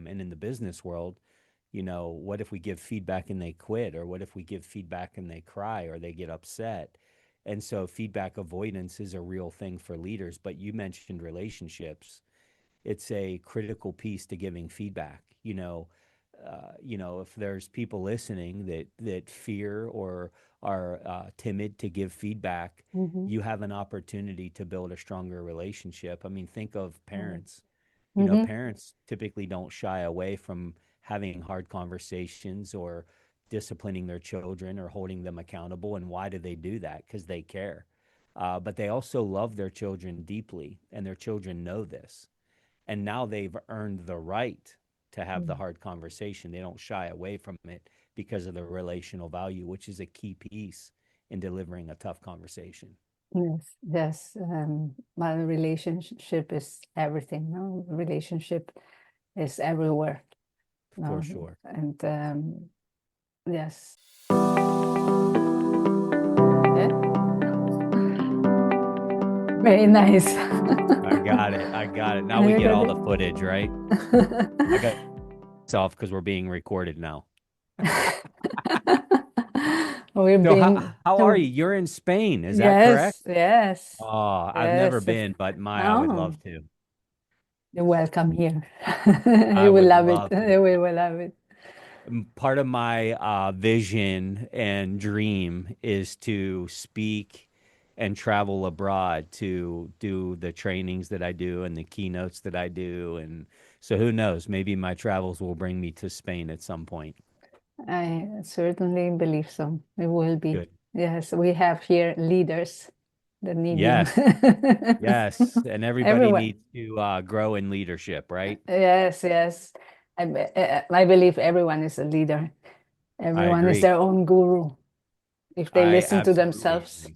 And in the business world, what if we give feedback and they quit? Or what if we give feedback and they cry or they get upset? And so feedback avoidance is a real thing for leaders. But you mentioned relationships. It's a critical piece to giving feedback. If there's people listening that fear or are timid to give feedback, Mm-hmm. you have an opportunity to build a stronger relationship. I mean, think of parents. Mm-hmm. Parents typically don't shy away from having hard conversations or disciplining their children or holding them accountable. And why do they do that? Because they care. But they also love their children deeply, and their children know this. And now they've earned the right to have the hard conversation. They don't shy away from it because of the relational value, which is a key piece in delivering a tough conversation. Yes, yes. My relationship is everything. No, relationship is everywhere. For No, sure. and yes. Yeah. Very nice. I got it. I got it. Now we I get got all the it. footage, right? I got off because we're being recorded now. We're So being. how are you? You're in Spain, is that correct? Yes, yes, Oh, I've never yes. been, but I would Oh, love to. you're welcome here. I You will would love it. love to. You will love it. Part of my vision and dream is to speak and travel abroad to do the trainings that I do and the keynotes that I do. And so who knows, maybe my travels will bring me to Spain at some point. I certainly believe so. It will be. Good. Yes, we have here leaders that need you. Yes. Yes. And everybody Everyone. needs to grow in leadership, right? Yes, yes. I believe everyone is a leader. I Everyone is agree. their own guru if they I listen to absolutely themselves. agree.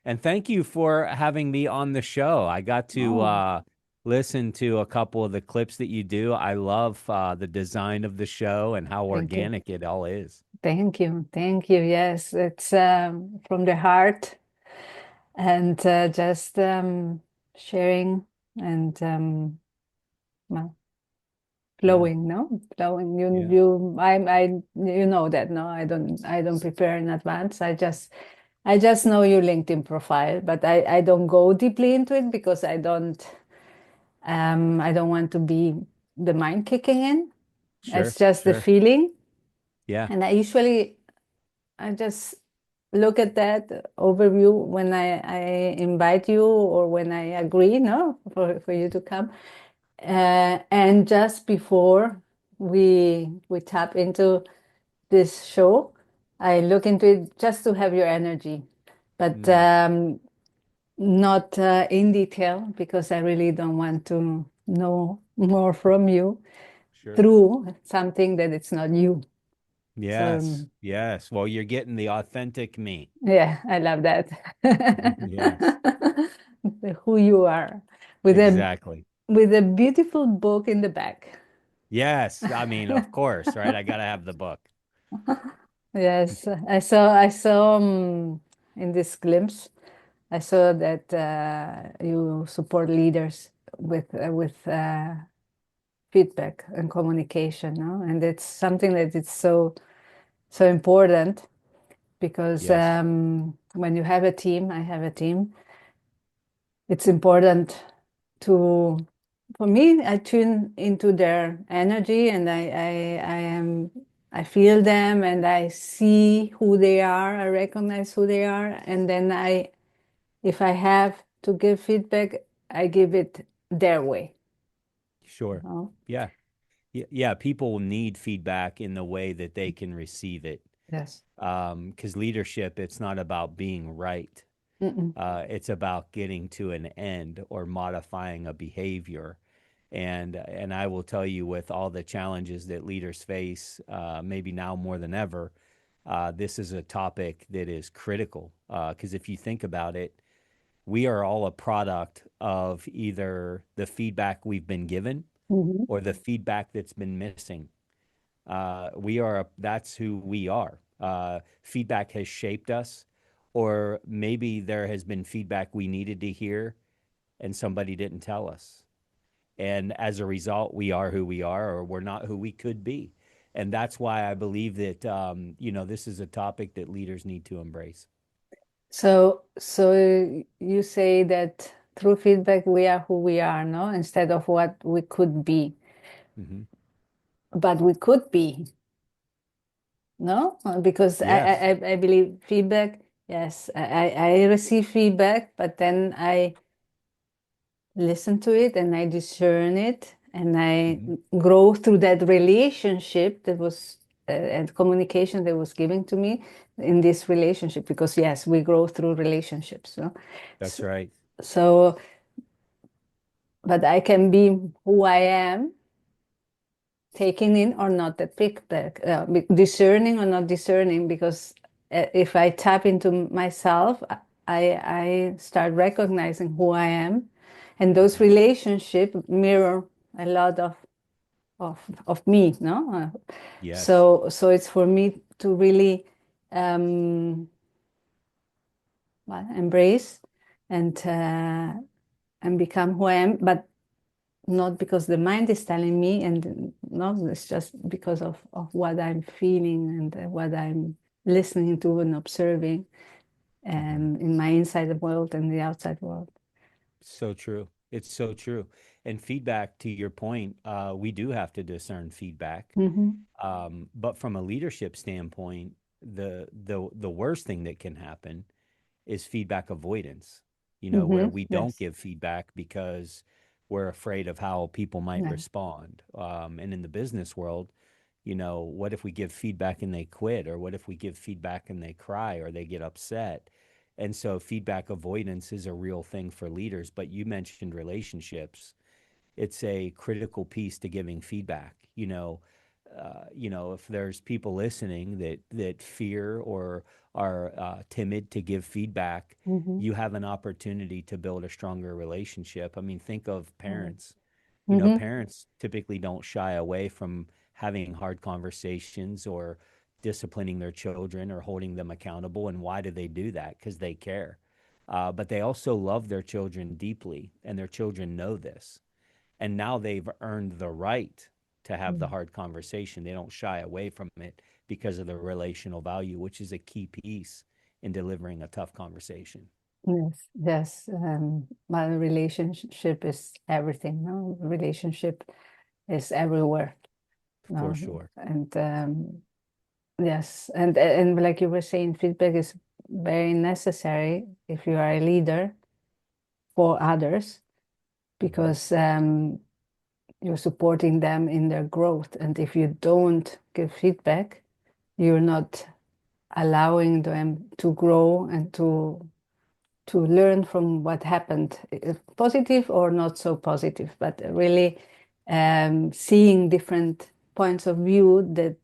And thank you for having me on the show. I got to Oh, listen to a couple of the clips that you do. I love the design of the show and how thank you. organic it all is. Thank you. Thank you. Yes, it's from the heart and just sharing and well, Yeah. flowing, no? Flowing. Yeah. You know that, no? I don't prepare in advance. I just know your LinkedIn profile, but I don't go deeply into it because I don't want to be the mind kicking in. Sure. It's just the Sure. feeling. Yeah. And I just look at that overview when I invite you or when I agree, no, for you to come. And just before we tap into this show, I look into it just to have your energy, but Mm, not in detail because I really don't want to know more from you sure. through something that it's not you. So Yes. Yes. Well, you're getting the authentic me. yeah, I love that. Yes. Who you are with a Exactly. with a beautiful book in the back. Yes. I mean, of course, right? I got to have the book. Yes, I saw in this glimpse, I saw that you support leaders with feedback and communication, no? And it's something that is so important because Yes. when you have a team, I have a team, it's important to, for me, I tune into their energy and I feel them and I see who they are, I recognize who they are, and then if I have to give feedback, I give it their way. Sure. Oh, Yeah. Yeah. People need feedback in the way that they can receive it. yes. Because leadership, it's not about being right. Mm-mm. It's about getting to an end or modifying a behavior. And I will tell you, with all the challenges that leaders face, maybe now more than ever, this is a topic that is critical. Because if you think about it, we are all a product of either the feedback we've been given Mhm. or the feedback that's been missing. That's who we are. Feedback has shaped us, or maybe there has been feedback we needed to hear and somebody didn't tell us. And as a result, we are who we are, or we're not who we could be. And that's why I believe that, this is a topic that leaders need to embrace. So you say that through feedback we are who we are, no? Instead of what we could be. Hmm. But we could be, no? Because Yes. I believe feedback, yes, I receive feedback, but then I listen to it and I discern it and I Hmm. grow through that relationship that was and communication that was given to me in this relationship. Because yes, we grow through relationships, no? That's right. So, but I can be who I am, taking in or not that feedback, discerning or not discerning, because if I tap into myself, I start recognizing who I am, and those Hmm. relationships mirror a lot of of me, no? Yes. So it's for me to really um, well, embrace and and become who I am, but not because the mind is telling me, and no, it's just because of what I'm feeling and what I'm listening to and observing Hmm. in my inside world and the outside world. So true. It's so true. And feedback, to your point, we do have to discern feedback. Mm-hmm. But from a leadership standpoint, the worst thing that can happen is feedback avoidance, where Mm-hmm. we don't Yes. give feedback because we're afraid of how people might Yeah. respond. And in the business world, what if we give feedback and they quit? Or what if we give feedback and they cry or they get upset? And so feedback avoidance is a real thing for leaders. But you mentioned relationships, it's a critical piece to giving feedback. If there's people listening that fear or are timid to give feedback, Mm-hmm. you have an opportunity to build a stronger relationship. I mean, think of Yes. parents. Mm-hmm. Parents typically don't shy away from having hard conversations or disciplining their children or holding them accountable. And why do they do that? Because they care. But they also love their children deeply, and their children know this, and now they've earned the right to have the hard conversation. They don't shy away from it because of the relational value, which is a key piece in delivering a tough conversation. Yes, yes. My relationship is everything. No, relationship is everywhere. For No, sure. and yes, and like you were saying, feedback is very necessary if you are a leader for others, Hmm. because you're supporting them in their growth. And if you don't give feedback, you're not allowing them to grow and to learn from what happened, if positive or not so positive, but really seeing different points of view that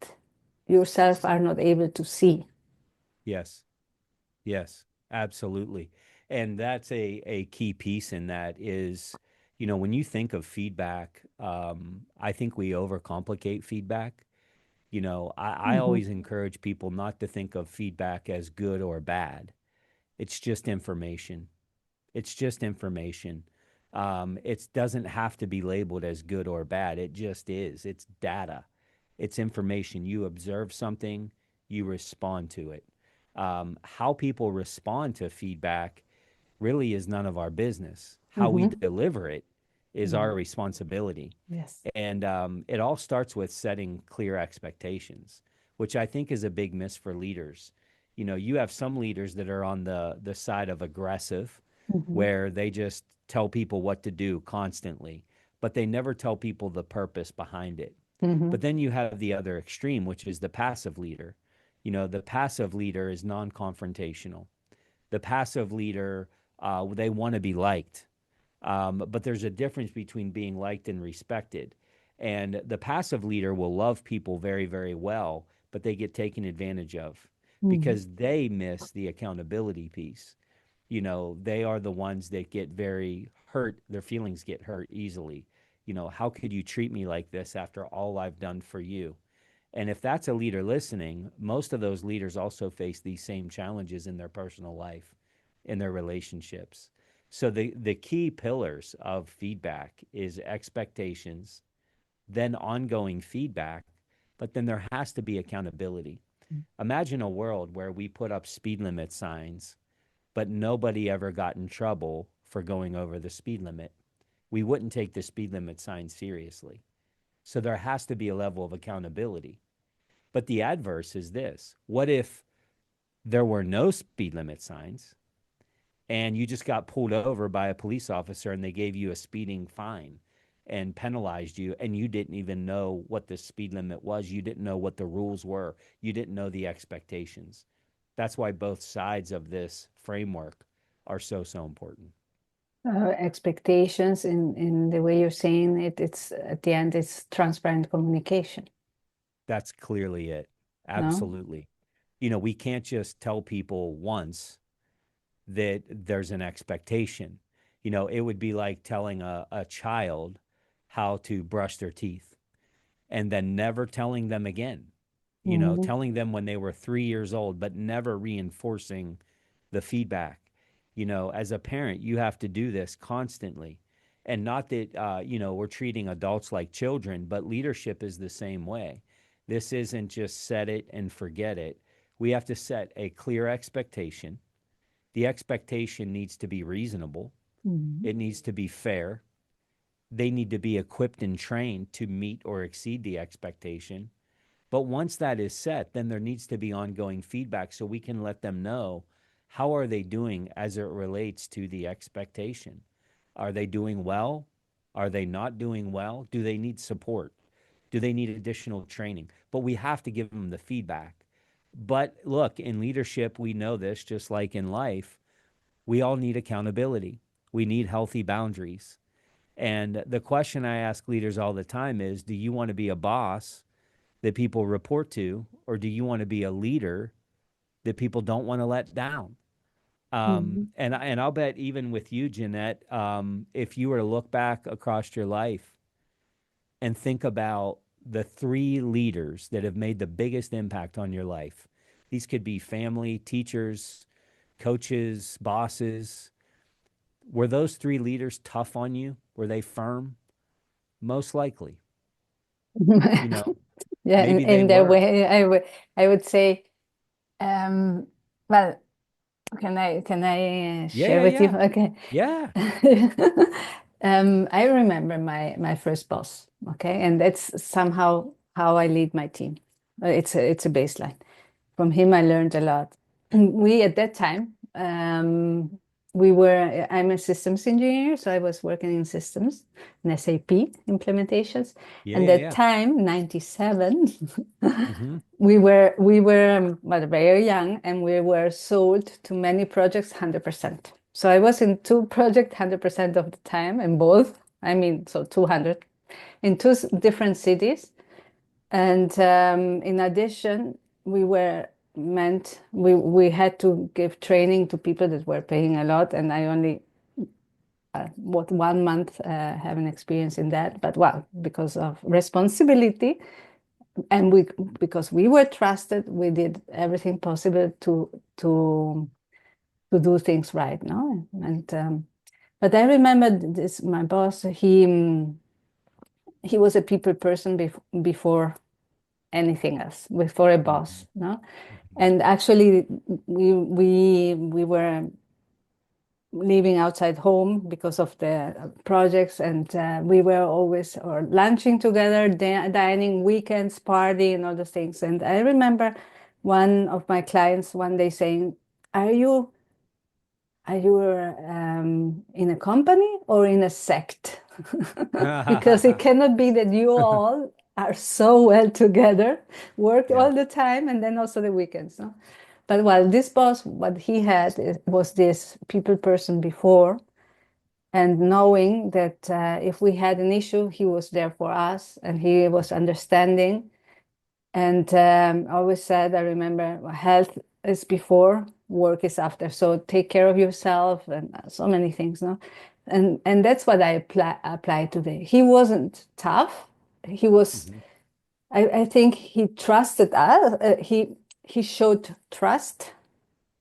yourself are not able to see. Yes. Yes, absolutely. And that's a key piece in that is, when you think of feedback, I think we overcomplicate feedback. I Mhm. always encourage people not to think of feedback as good or bad. It's just information. It's just information. It doesn't have to be labeled as good or bad. It just is. It's data. It's information. You observe something, you respond to it. How people respond to feedback really is none of our business. How we Mhm. deliver it is Yeah. our responsibility. Yes. And it all starts with setting clear expectations, which I think is a big miss for leaders. You have some leaders that are on the side of aggressive, Mhm. where they just tell people what to do constantly, but they never tell people the purpose behind it. But Mhm. then you have the other extreme, which is the passive leader. The passive leader is non confrontational. The passive leader, they want to be liked. But there's a difference between being liked and respected. And the passive leader will love people very, very well, but they get taken advantage of Mhm. because they miss the accountability piece. They are the ones that get very hurt. Their feelings get hurt easily. How could you treat me like this after all I've done for you? And if that's a leader listening, most of those leaders also face these same challenges in their personal life, in their relationships. So the key pillars of feedback is expectations, then ongoing feedback, but then there has to be accountability. Imagine a world where we put up speed limit signs, but nobody ever got in trouble for going over the speed limit. We wouldn't take the speed limit sign seriously. So there has to be a level of accountability. But the adverse is this: what if there were no speed limit signs and you just got pulled over by a police officer and they gave you a speeding fine and penalized you, and you didn't even know what the speed limit was? You didn't know what the rules were. You didn't know the expectations. That's why both sides of this framework are so, so important. Expectations in the way you're saying it, it's at the end, it's transparent communication. That's clearly it. No? Absolutely. We can't just tell people once that there's an expectation. It would be like telling a child how to brush their teeth and then never telling them again. Mhm. Telling them when they were 3 years old, but never reinforcing the feedback. As a parent, you have to do this constantly. And not that, we're treating adults like children, but leadership is the same way. This isn't just set it and forget it. We have to set a clear expectation. The expectation needs to be reasonable, Mhm. it needs to be fair. They need to be equipped and trained to meet or exceed the expectation. But once that is set, then there needs to be ongoing feedback so we can let them know how are they doing as it relates to the expectation. Are they doing well? Are they not doing well? Do they need support? Do they need additional training? But we have to give them the feedback. But look, in leadership, we know this, just like in life, we all need accountability. We need healthy boundaries. And the question I ask leaders all the time is, do you want to be a boss that people report to, or do you want to be a leader that people don't want to let down? Mhm. And I'll bet even with you, Jeannette, if you were to look back across your life and think about the three leaders that have made the biggest impact on your life, these could be family, teachers, coaches, bosses. Were those three leaders tough on you? Were they firm? Most likely. You know, Yeah, maybe they in their were. way, I would say, um, well, can I Yeah, share yeah, with you? yeah. Okay. Yeah. I remember my first boss, okay, and that's somehow how I lead my team. It's a baseline. From him, I learned a lot. We at that time, I'm a systems engineer, so I was working in systems and SAP implementations. Yeah, And yeah, that yeah. time, 97, Mm-hmm. we were but very young, and we were sold to many projects 100%. So I was in two projects 100% of the time, in both. I mean, so 200 in two different cities. And in addition, we had to give training to people that were paying a lot, and I only what 1 month have an experience in that. But well, because of responsibility, and because we were trusted, we did everything possible to do things right, no? And but I remember this, my boss, he was a people person before anything else, before a Mm-hmm. boss, no? Mm-hmm. And actually, we were living outside home because of the projects, and we were always or lunching together, dining, weekends, party, and all those things. And I remember one of my clients one day saying, "Are you in a company or in a sect?" Because it cannot be that you all are so well together, work Yeah. all the time, and then also the weekends. No? But well, this boss, what he had was this people person before, and knowing that if we had an issue, he was there for us, and he was understanding. And always said, I remember, health is before, work is after. So take care of yourself, and so many things, no? And that's what I apply today. He wasn't tough. He was. Mm-hmm. I think he trusted us. He showed trust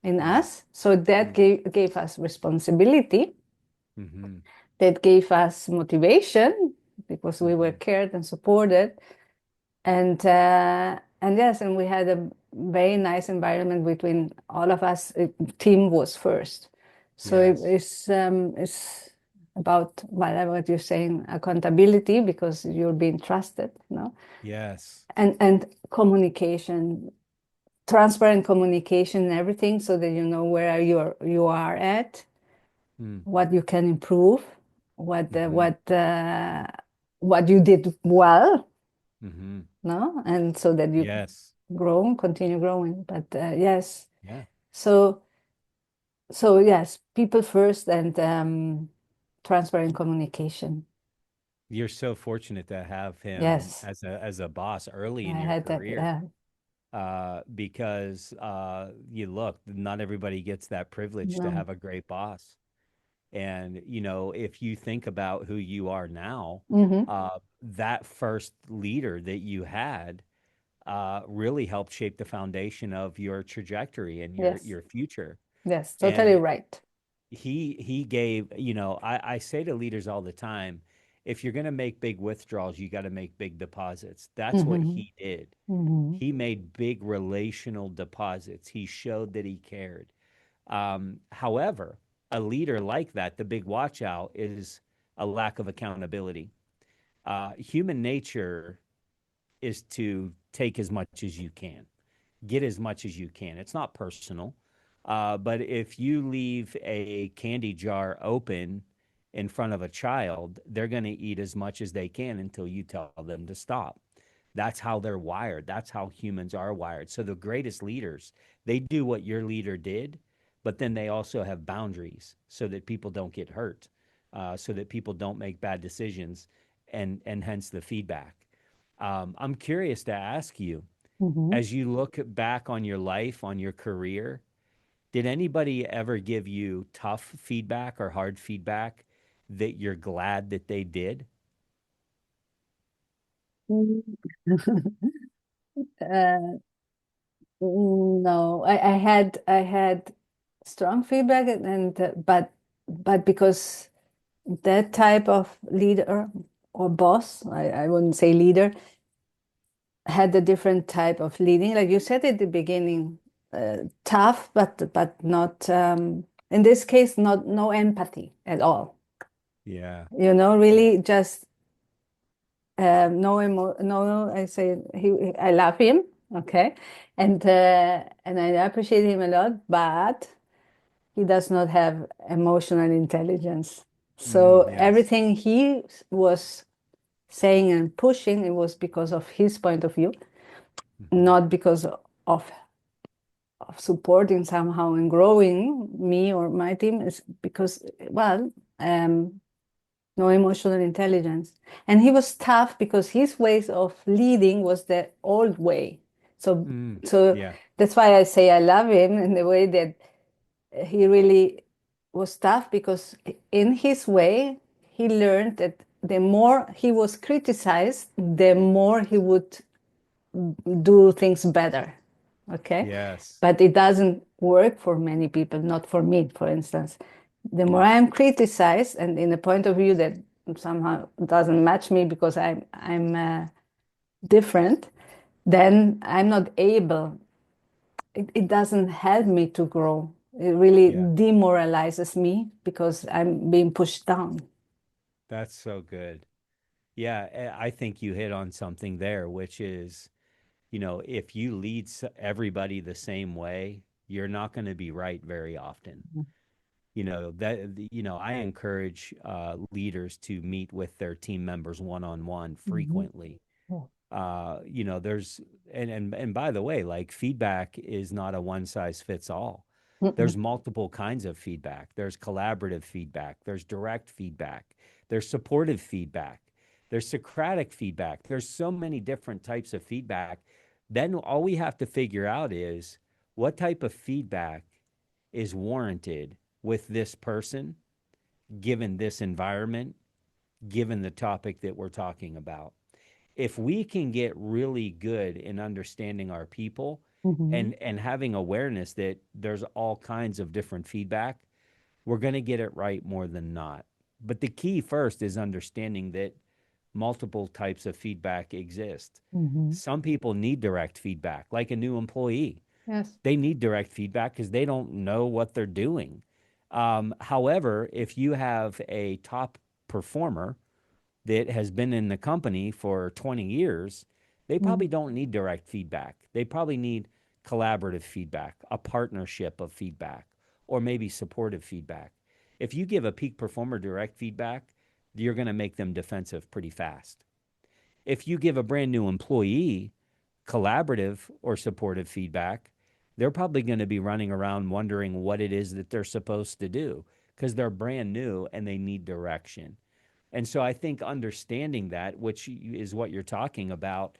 in us. So that gave us responsibility. Mm-hmm. that gave us motivation because we were Mm-hmm. cared and supported. And yes, and we had a very nice environment between all of us. Team was first, so Yes. it's about what you're saying, accountability, because you're being trusted, Yes. and communication, transparent communication and everything, so that you know where you are at, Mm. what you can improve, what uh, Mm-hmm. what uh, what you did well, Mm-hmm. no, and so that you Yes. continue growing. But yes, Yeah. so yes, people first, and transparent communication. You're so fortunate to have him Yes, as a boss early I in your had that. career. Yeah. Because you look, not everybody gets that privilege to No. have a great boss. And, if you think about who you are now, Mm-hmm. that first leader that you had really helped shape the foundation of your trajectory and your Yes. your future. Yes. Totally And right. he gave, I say to leaders all the time, if you're going to make big withdrawals, you got to make big deposits. That's what Mm-hmm. he did. Mm-hmm. He made big relational deposits. He showed that he cared. However, a leader like that, the big watch out is a lack of accountability. Human nature is to take as much as you can, get as much as you can. It's not personal. But if you leave a candy jar open in front of a child, they're going to eat as much as they can until you tell them to stop. That's how they're wired. That's how humans are wired. So the greatest leaders, they do what your leader did, but then they also have boundaries so that people don't get hurt, so that people don't make bad decisions, and hence the feedback. I'm curious to ask you, Mm-hmm. as you look back on your life, on your career, did anybody ever give you tough feedback or hard feedback that you're glad that they did? uh, no, I had strong feedback, and but because that type of leader or boss, I wouldn't say leader, had a different type of leading. Like you said at the beginning, tough, but not, in this case, not no empathy at all. Yeah. Yeah. Really just no. I say I love him, okay, and I appreciate him a lot, but he does not have emotional intelligence. So Yes. everything he was saying and pushing, it was because of his point of view, Hmm. not because of supporting somehow and growing me or my team. Is because, well, um, no emotional intelligence. And he was tough because his ways of leading was the old way. So Mm. so Yeah. that's why I say I love him in the way that he really was tough, because in his way he learned that the more he was criticized, the more he would do things better. Okay. Yes. But it doesn't work for many people, not for me, for instance. The more Yeah. I am criticized, and in a point of view that somehow doesn't match me because I'm different, then I'm not able. It doesn't help me to grow. It really Yeah. demoralizes me because I'm being pushed down. That's so good. Yeah. I think you hit on something there, which is, if you lead everybody the same way, you're not going to be right very often. I encourage leaders to meet with their team members one on one Mhm. frequently. There's and by the way, like, feedback is not a one size fits all. Mm-mm. There's multiple kinds of feedback. There's collaborative feedback, there's direct feedback, there's supportive feedback, there's Socratic feedback. There's so many different types of feedback. Then all we have to figure out is what type of feedback is warranted with this person, given this environment, given the topic that we're talking about. If we can get really good in understanding our people Mhm. and having awareness that there's all kinds of different feedback, we're going to get it right more than not. But the key first is understanding that multiple types of feedback exist. Mm-hmm. Some people need direct feedback, like a new employee. Yes. They need direct feedback because they don't know what they're doing. However, if you have a top performer that has been in the company for 20 years, they Mm-hmm. probably don't need direct feedback. They probably need collaborative feedback, a partnership of feedback, or maybe supportive feedback. If you give a peak performer direct feedback, you're going to make them defensive pretty fast. If you give a brand new employee collaborative or supportive feedback, they're probably going to be running around wondering what it is that they're supposed to do because they're brand new and they need direction. And so I think understanding that, which is what you're talking about,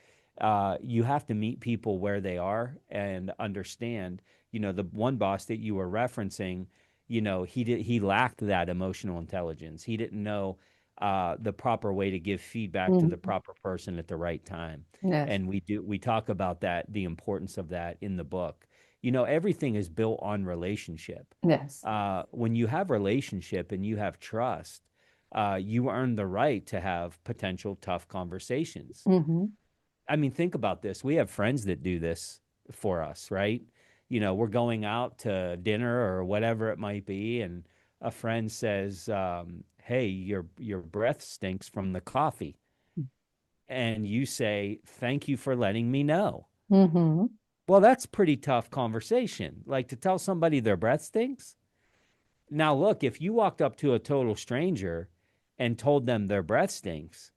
you have to meet people where they are and understand. The one boss that you were referencing, he lacked that emotional intelligence. He didn't know the proper way to give feedback to the Mm-hmm. proper person at the right time. Yes. And we talk about that, the importance of that in the book. Everything is built on relationship. Yes. When you have relationship and you have trust, you earn the right to have potential tough conversations. Mm-hmm. I mean, think about this. We have friends that do this for us, right? We're going out to dinner or whatever it might be, and a friend says, "Hey, your breath stinks from the coffee," and you say, "Thank you for letting me know." Mm-hmm. Well, that's pretty tough conversation. Like to tell somebody their breath stinks. Now, look, if you walked up to a total stranger and told them their breath stinks,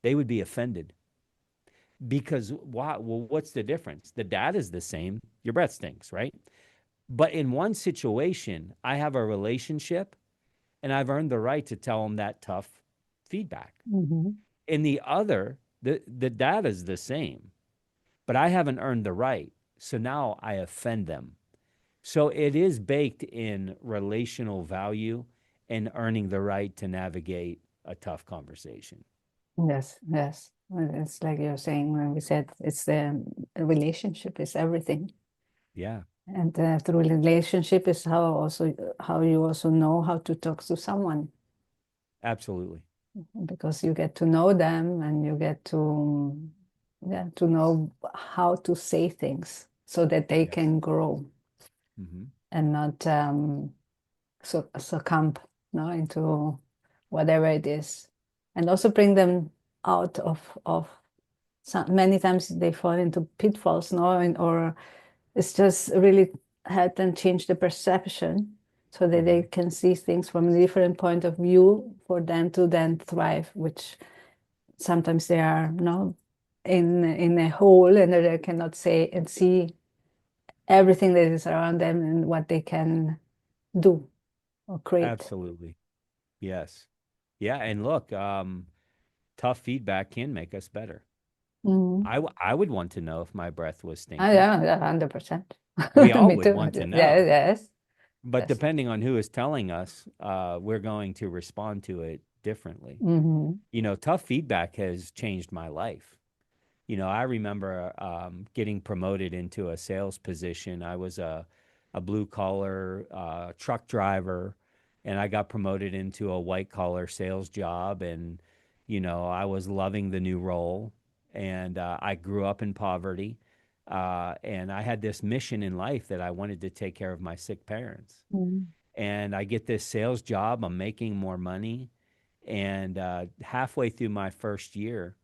they would be offended because why? Well, what's the difference? The data is the same. Your breath stinks, right? But in one situation, I have a relationship and I've earned the right to tell them that tough feedback. Mm-hmm. In the other, the data is the same, but I haven't earned the right. So now I offend them. So it is baked in relational value and earning the right to navigate a tough conversation. Yes. Yes. Well, it's like you're saying when we said it's the relationship is everything. Yeah, And through relationship is how you also know how to talk to someone absolutely. because you get to know them and you get to yeah to know how to say things so that they Yes. can grow Hmm. and not succumb no into whatever it is and also bring them out of some, many times they fall into pitfalls no or it's just really help them change the perception so that they Hmm. can see things from a different point of view for them to then thrive, which sometimes they are no in a hole and they cannot say and see everything that is around them and what they can do or create. Absolutely. Yes. Yeah. And look, tough feedback can make us better. Mm. I would want to know if my breath was Oh, stinky. yeah, 100%. We all Me would too. want to Yeah, know. yes, But yes. depending on who is telling us, we're going to respond to it differently. Mm-hmm. Tough feedback has changed my life. I remember getting promoted into a sales position. I was a blue collar truck driver, and I got promoted into a white collar sales job. And, I was loving the new role. And I grew up in poverty. And I had this mission in life that I wanted to take care of my sick parents. Mm-hmm. And I get this sales job, I'm making more money. And halfway through my first year,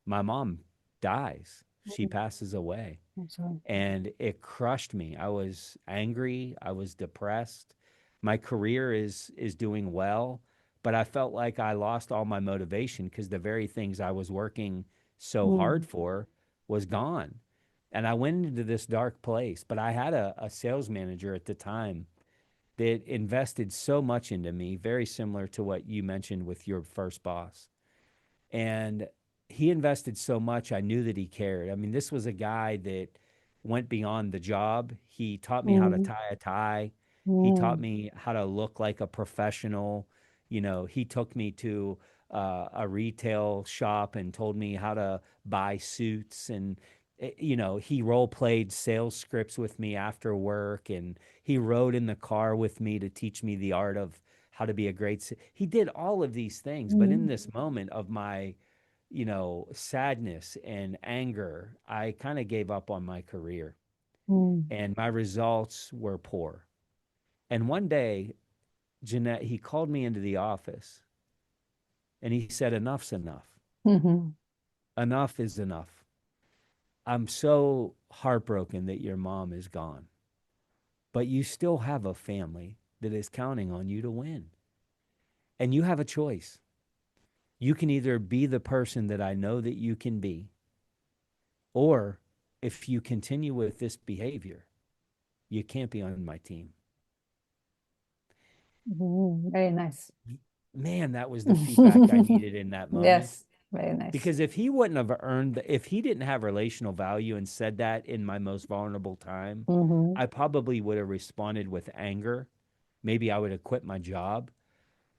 my mom dies. She passes away. So, And it crushed me. I was angry, I was depressed. My career is doing well, but I felt like I lost all my motivation because the very things I was working so hard mm, for was gone. And I went into this dark place, but I had a sales manager at the time that invested so much into me, very similar to what you mentioned with your first boss. And he invested so much, I knew that he cared. I mean, this was a guy that went beyond the job. He taught me how to mm, tie a tie. He taught mm, me how to look like a professional. He took me to a retail shop and told me how to buy suits. And You know, he role played sales scripts with me after work, and he rode in the car with me to teach me the art of how to be a he did all of these things. But in Mm. this moment of my, you know, sadness and anger, I kind of gave up on my career Mm. and my results were poor. And one day, Jeanette, he called me into the office and he said, enough's enough. Mhm. Enough is enough. I'm so heartbroken that your mom is gone, but you still have a family that is counting on you to win. And you have a choice. You can either be the person that I know that you can be, or if you continue with this behavior, you can't be on my team. Mhm. Very nice. Man, that was the feedback I needed in that moment. Yes, very nice. Because if he wouldn't have earned, if he didn't have relational value and said that in my most vulnerable time, Mhm. I probably would have responded with anger. Maybe I would have quit my job.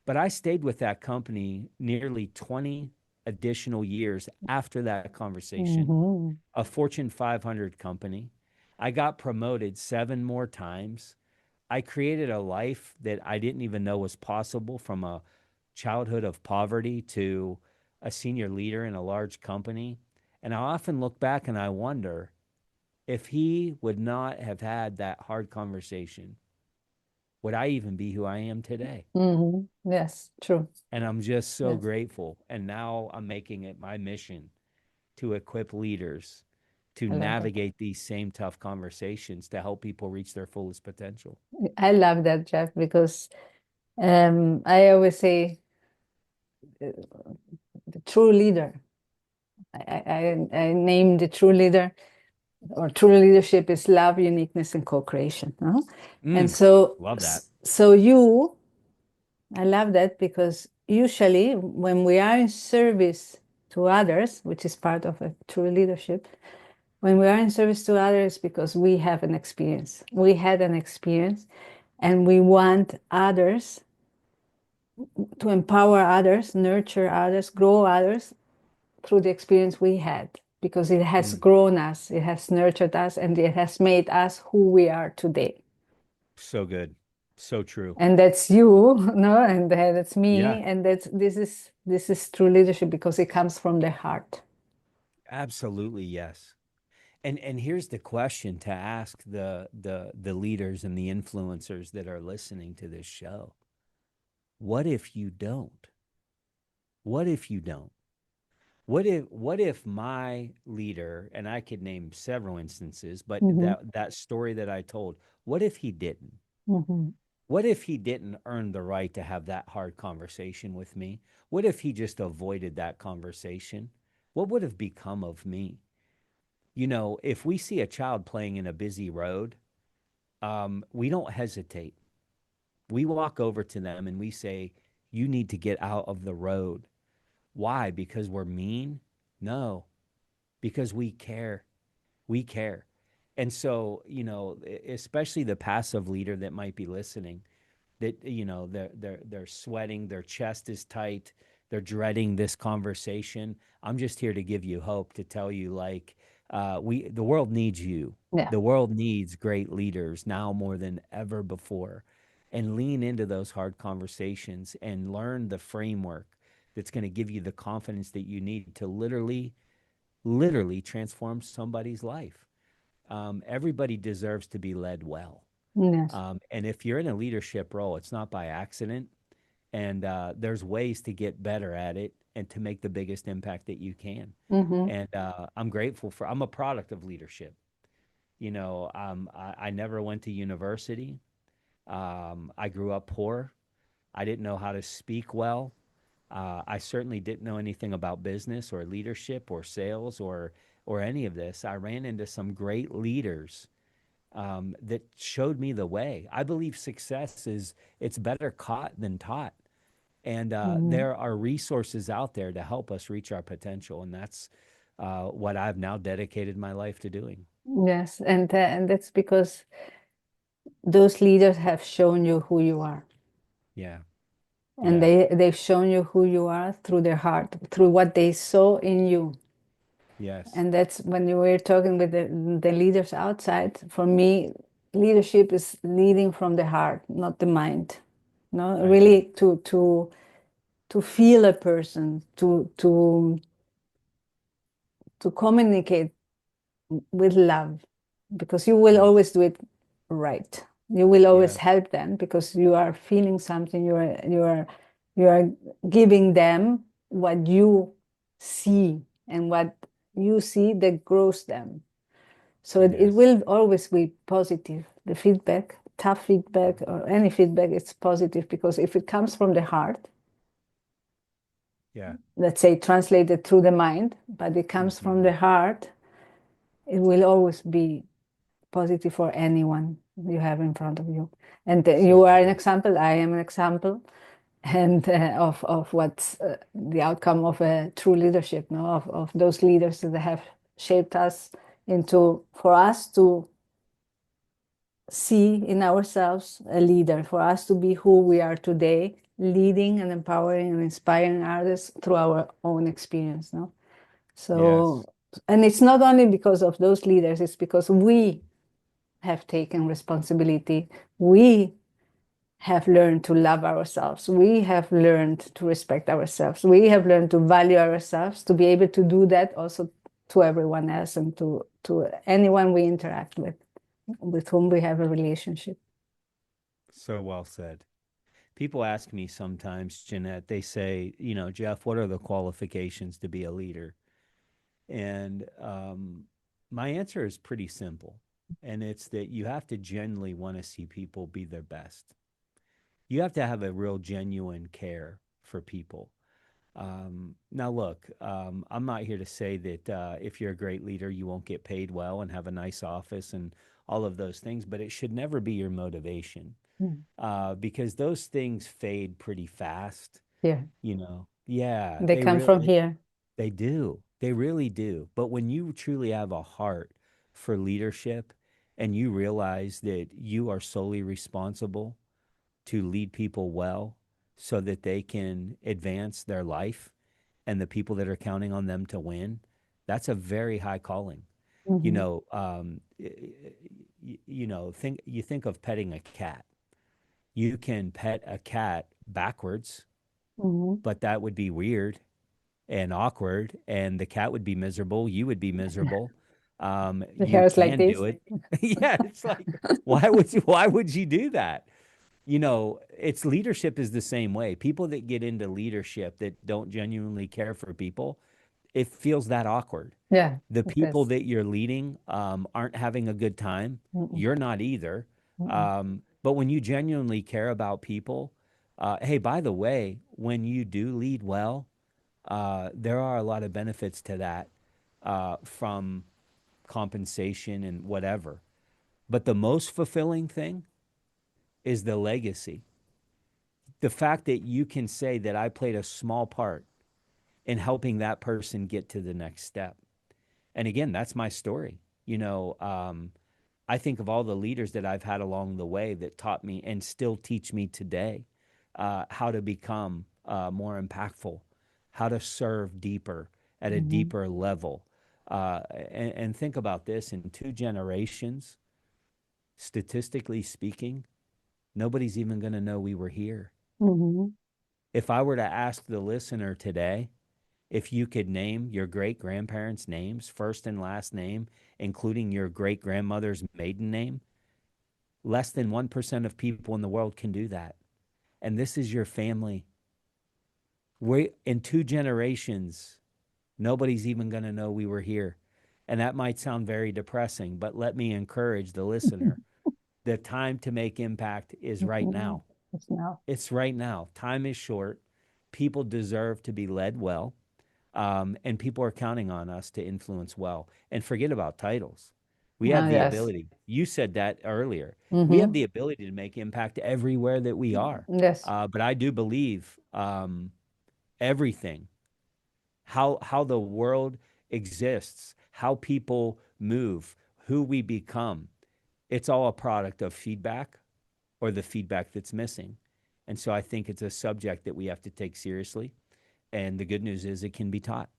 But I stayed with that company nearly 20 additional years after that conversation, Mhm. a Fortune 500 company. I got promoted 7 more times. I created a life that I didn't even know was possible, from a childhood of poverty to a senior leader in a large company. And I often look back and I wonder if he would not have had that hard conversation, would I even be who I am today? Mhm. Yes, true. And I'm just so Yes, grateful. And now I'm making it my mission to equip leaders to I love that. navigate these same tough conversations to help people reach their fullest potential. I love that, Jeff, because I always say the true leader. I name the true leader, or true leadership is love, uniqueness, and co-creation. And Mm, so, love that. I love that because usually when we are in service to others, which is part of a true leadership, when we are in service to others, because we have an experience, we had an experience, and we want others to empower others, nurture others, grow others through the experience we had, because it has Mm, grown us, it has nurtured us, and it has made us who we are today. so good. So true. And that's you, no, and that's Yeah, me, and this is true leadership because it comes from the heart. absolutely. Yes. And here's the question to ask the leaders and the influencers that are listening to this show. What if you don't? What if you don't? What if my leader, and I could name several instances, but Mm-hmm. that story that I told, what if he didn't? Mm-hmm. What if he didn't earn the right to have that hard conversation with me? What if he just avoided that conversation? What would have become of me? You know, if we see a child playing in a busy road, we don't hesitate. We walk over to them and we say, you need to get out of the road. Why? Because we're mean? No, because we care. We care. And so, you know, especially the passive leader that might be listening, that, you know, they're sweating, their chest is tight, they're dreading this conversation. I'm just here to give you hope, to tell you, like, the world needs you. Yeah. The world needs great leaders now more than ever before. And lean into those hard conversations and learn the framework that's going to give you the confidence that you need to literally transform somebody's life. Everybody deserves to be led well. Yes. And if you're in a leadership role, it's not by accident. And there's ways to get better at it and to make the biggest impact that you can. Mm-hmm. And I'm grateful for, I'm a product of leadership. You know, I never went to university. I grew up poor. I didn't know how to speak well. I certainly didn't know anything about business or leadership or sales or any of this. I ran into some great leaders that showed me the way. I believe success is, it's better caught than taught, and Mm-hmm. there are resources out there to help us reach our potential, and that's what I've now dedicated my life to doing. Yes, and that's because those leaders have shown you who you are, Yeah, and yeah, they've shown you who you are through their heart, through what they saw in you. Yes. And that's when you were talking with the leaders outside. For me, leadership is leading from the heart, not the mind. No, I agree. really to feel a person, to communicate with love, because you will Yes. always do it right. You will always Yes. help them because you are feeling something. You are giving them what you see, and what you see that grows them. So It it is. will always be positive. The feedback, tough feedback, or any feedback, it's positive, because if it comes from the heart, Yeah. let's say translated through the mind, but it comes from Hmm. the heart, it will always be positive for anyone you have in front of you. And So you are an true. example, I am an example, and of what's the outcome of a true leadership, no? Of those leaders that have shaped us into, for us to see in ourselves a leader, for us to be who we are today, leading and empowering and inspiring others through our own experience, no? So, Yes. and it's not only because of those leaders, it's because we have taken responsibility. We have learned to love ourselves. We have learned to respect ourselves. We have learned to value ourselves, to be able to do that also to everyone else, and to anyone we interact with whom we have a relationship. So well said. People ask me sometimes, Jeanette, they say, Jeff, what are the qualifications to be a leader? And my answer is pretty simple. And it's that you have to genuinely want to see people be their best. You have to have a real genuine care for people. Now, look, I'm not here to say that if you're a great leader, you won't get paid well and have a nice office and all of those things, but it should never be your motivation, Mm. because those things fade pretty fast. Yeah, Yeah, they come from here. they do. They really do. But when you truly have a heart for leadership and you realize that you are solely responsible to lead people well so that they can advance their life and the people that are counting on them to win, that's a very high calling. You Hmm. know, think you think of petting a cat. You can pet a cat backwards, Hmm. but that would be weird and awkward, and the cat would be miserable. You would be miserable. The You hair is like can this. do it. Yeah, it's like why would you do that? It's leadership is the same way. People that get into leadership that don't genuinely care for people, it feels that awkward. Yeah, The it people is. that you're leading aren't having a good time. Mm-mm. You're not either. Mm-mm. But when you genuinely care about people, hey, by the way, when you do lead well, there are a lot of benefits to that, from compensation and whatever. But the most fulfilling thing is the legacy. The fact that you can say that I played a small part in helping that person get to the next step. And again, that's my story. I think of all the leaders that I've had along the way that taught me and still teach me today, how to become more impactful, how to serve deeper at a Mhm. deeper level. And think about this, in 2 generations, statistically speaking, nobody's even going to know we were here. Mhm. If I were to ask the listener today, if you could name your great grandparents' names, first and last name, including your great grandmother's maiden name, less than 1% of people in the world can do that. And this is your family. We in 2 generations, nobody's even going to know we were here. And that might sound very depressing, but let me encourage the listener. The time to make impact is right Mhm. now. It's now. It's right now. Time is short. People deserve to be led well. And people are counting on us to influence well. And forget about titles. We have Ah, the yes. ability. You said that earlier. We have Mm-hmm. the ability to make impact everywhere that we are. Yes. But I do believe, everything, how the world exists, how people move, who we become, it's all a product of feedback or the feedback that's missing. And so I think it's a subject that we have to take seriously. And the good news is it can be taught.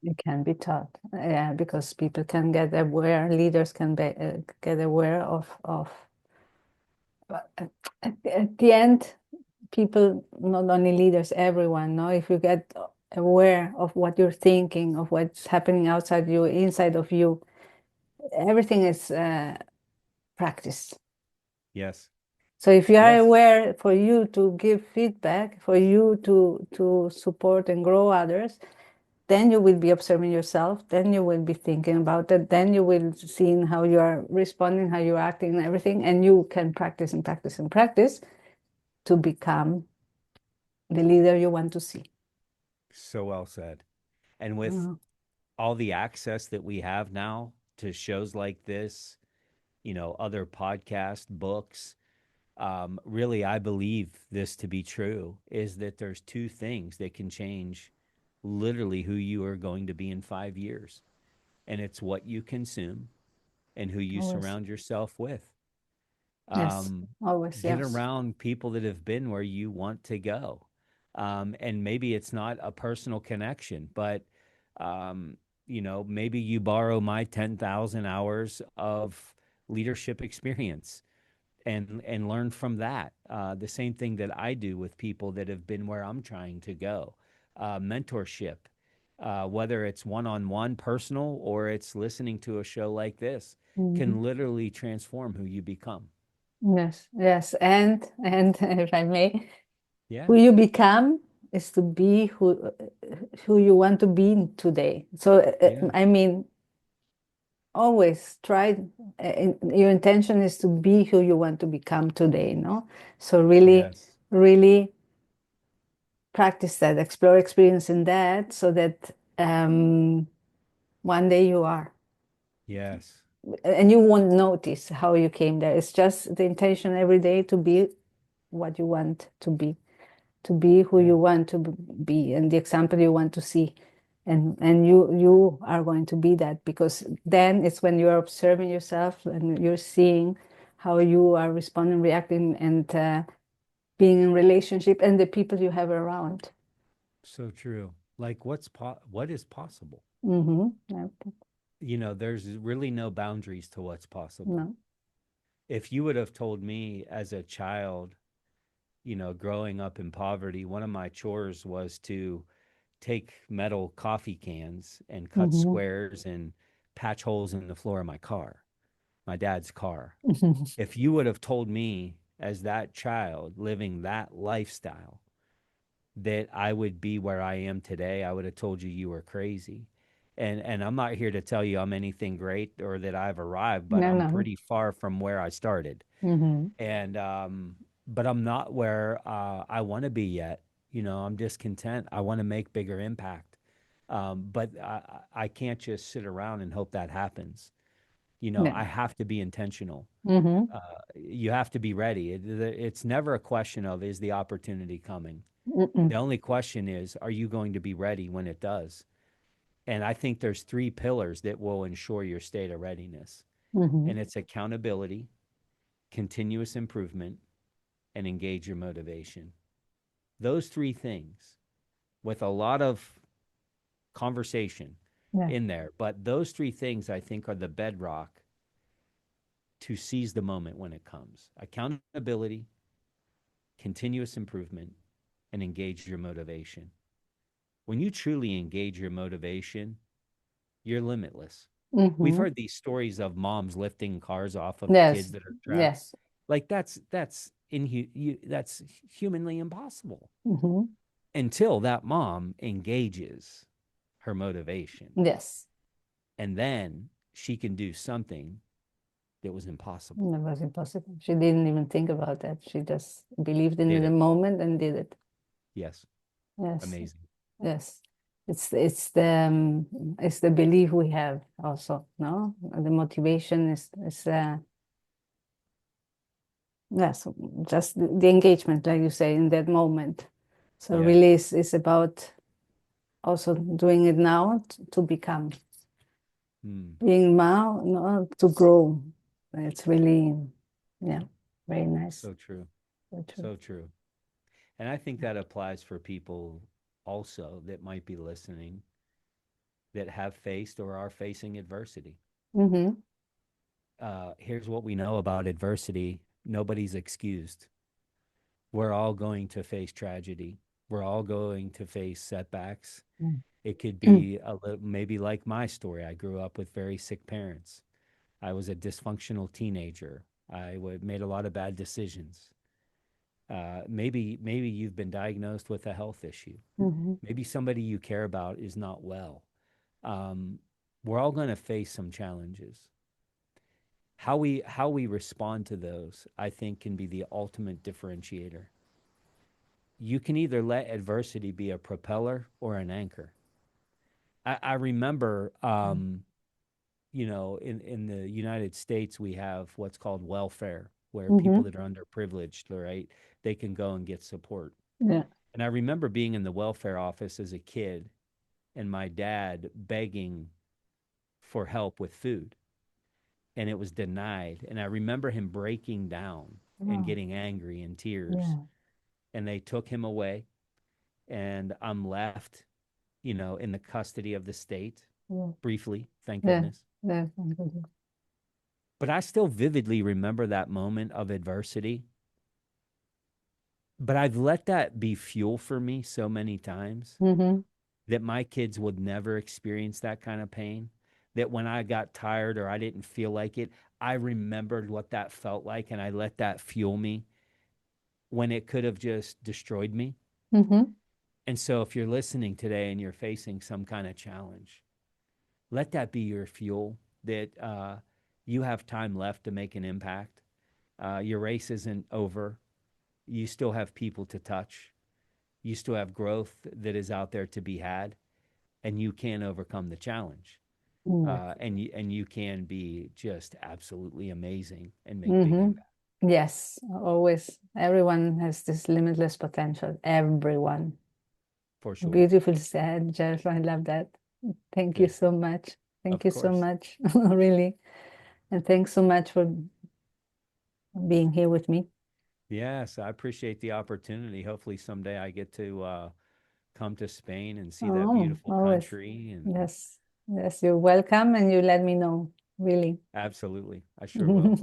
It can be taught, yeah, because people can get aware, leaders can get aware of at the end, people, not only leaders, everyone, no, if you get aware of what you're thinking, of what's happening outside you, inside of you, everything is practice. Yes. So if you are Yes. aware, for you to give feedback, for you to support and grow others, then you will be observing yourself, then you will be thinking about it, then you will see how you are responding, how you're acting and everything, and you can practice and practice and practice to become the leader you want to see. So well said. And with Mhm. all the access that we have now to shows like this, other podcast books, really, I believe this to be true is that there's two things that can change literally who you are going to be in 5 years. And it's what you consume and who you Always. surround yourself with. Yes. Um, Always. get Yes. around people that have been where you want to go. And maybe it's not a personal connection, but um, maybe you borrow my 10,000 hours of leadership experience and learn from that. The same thing that I do with people that have been where I'm trying to go. Mentorship, whether it's one-on-one personal or it's listening to a show like this, Mhm. can literally transform who you become. Yes. Yes. And if I may, Yeah. who you become is to be who you want to be today. So Yeah. I mean, always try. Your intention is to be who you want to become today. No. So really, Yes. really practice that, explore experience in that, so that one day you are. Yes. And you won't notice how you came there. It's just the intention every day to be what you want to be who Yeah. you want to be, and the example you want to see. And you are going to be that, because then it's when you are observing yourself and you're seeing how you are responding, reacting, and being in relationship and the people you have around. So true. Like what is possible? Mm-hmm. Yeah. There's really no boundaries to what's possible. No. If you would have told me as a child, growing up in poverty, one of my chores was to take metal coffee cans and cut Mm-hmm. squares and patch holes in the floor of my car, my dad's car. Mm-hmm. If you would have told me as that child living that lifestyle that I would be where I am today, I would have told you you were crazy. And I'm not here to tell you I'm anything great or that I've arrived, but No, I'm no. pretty far from where I started. Mm-hmm. And but I'm not where I want to be yet. I'm discontent. I want to make bigger impact. But I can't just sit around and hope that happens. Yeah. I have to be intentional. Mm-hmm. You have to be ready. It's never a question of is the opportunity coming. Mm-mm. The only question is, are you going to be ready when it does? And I think there's three pillars that will ensure your state of readiness. Mm-hmm. And it's accountability, continuous improvement, and engage your motivation. Those three things with a lot of conversation Yeah. in there, but those three things I think are the bedrock to seize the moment when it comes: accountability, continuous improvement, and engage your motivation. When you truly engage your motivation, you're limitless. We've Mm-hmm. heard these stories of moms lifting cars off of kids Yes. that are trapped. Yes. Like that's humanly impossible Mm-hmm. until that mom engages her motivation. Yes. And then she can do something that was impossible. That was impossible. She didn't even think about that. She just believed in Did the it. moment and did it. Yes. Yes. Amazing. Yes. It's the belief we have also, no? The motivation is yes, just the engagement, like you say, in that moment. So Yeah. really is about also doing it now to become, Mm. being now, no, to grow. It's really, yeah, very nice. So true. Very true. So true. And I think that applies for people also that might be listening. that have faced or are facing adversity. Mm-hmm. Here's what we know about adversity: nobody's excused. We're all going to face tragedy. We're all going to face setbacks. It could be maybe like my story. I grew up with very sick parents. I was a dysfunctional teenager. Made a lot of bad decisions. Maybe you've been diagnosed with a health issue. Mm-hmm. Maybe somebody you care about is not well. Um, we're all going to face some challenges. How we respond to those, I think, can be the ultimate differentiator. You can either let adversity be a propeller or an anchor. I remember, in the United States, we have what's called welfare, where people Mm-hmm. that are underprivileged, right, they can go and get support. Yeah. And I remember being in the welfare office as a kid and my dad begging for help with food, and it was denied. And I remember him breaking down and Oh, getting angry in tears. yeah. And they took him away, and I'm left, in the custody of the state Yeah. briefly, thank Yeah. goodness. Yeah. Thank you. But I still vividly remember that moment of adversity. But I've let that be fuel for me so many times Mm-hmm. that my kids would never experience that kind of pain. That when I got tired or I didn't feel like it, I remembered what that felt like and I let that fuel me when it could have just destroyed me. Mm-hmm. And so if you're listening today and you're facing some kind of challenge, let that be your fuel that you have time left to make an impact. Your race isn't over. You still have people to touch. You still have growth that is out there to be had, and you can overcome the challenge. Yeah. And you can be just absolutely amazing and make big Mm-hmm. impact Yes, always. Everyone has this limitless potential. Everyone. for sure. Beautiful said, Jeff. I love that. Thank you Good, so much. Thank of you so course. much, really. And thanks so much for being here with me. Yes, I appreciate the opportunity. Hopefully someday I get to come to Spain and see that Oh, beautiful always. country. And Yes. Yes, you're welcome and you let me know, really. absolutely, I sure will.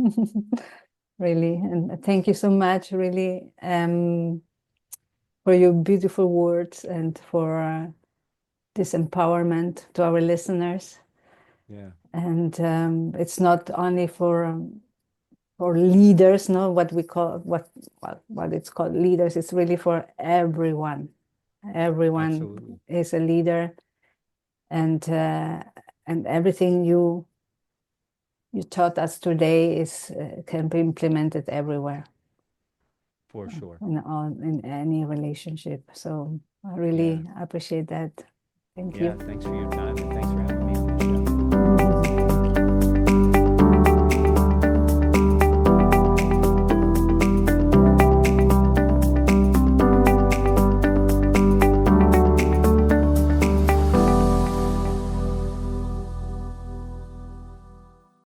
Really. And thank you so much, really, for your beautiful words and for this empowerment to our listeners. Yeah, And it's not only for leaders, no, what we call what it's called leaders. It's really for everyone. Everyone absolutely, is a leader, and everything you taught us today is can be implemented everywhere for sure. in any relationship. So I Yeah, really appreciate that. Thank yeah. you. Thanks for your time and thanks for having me.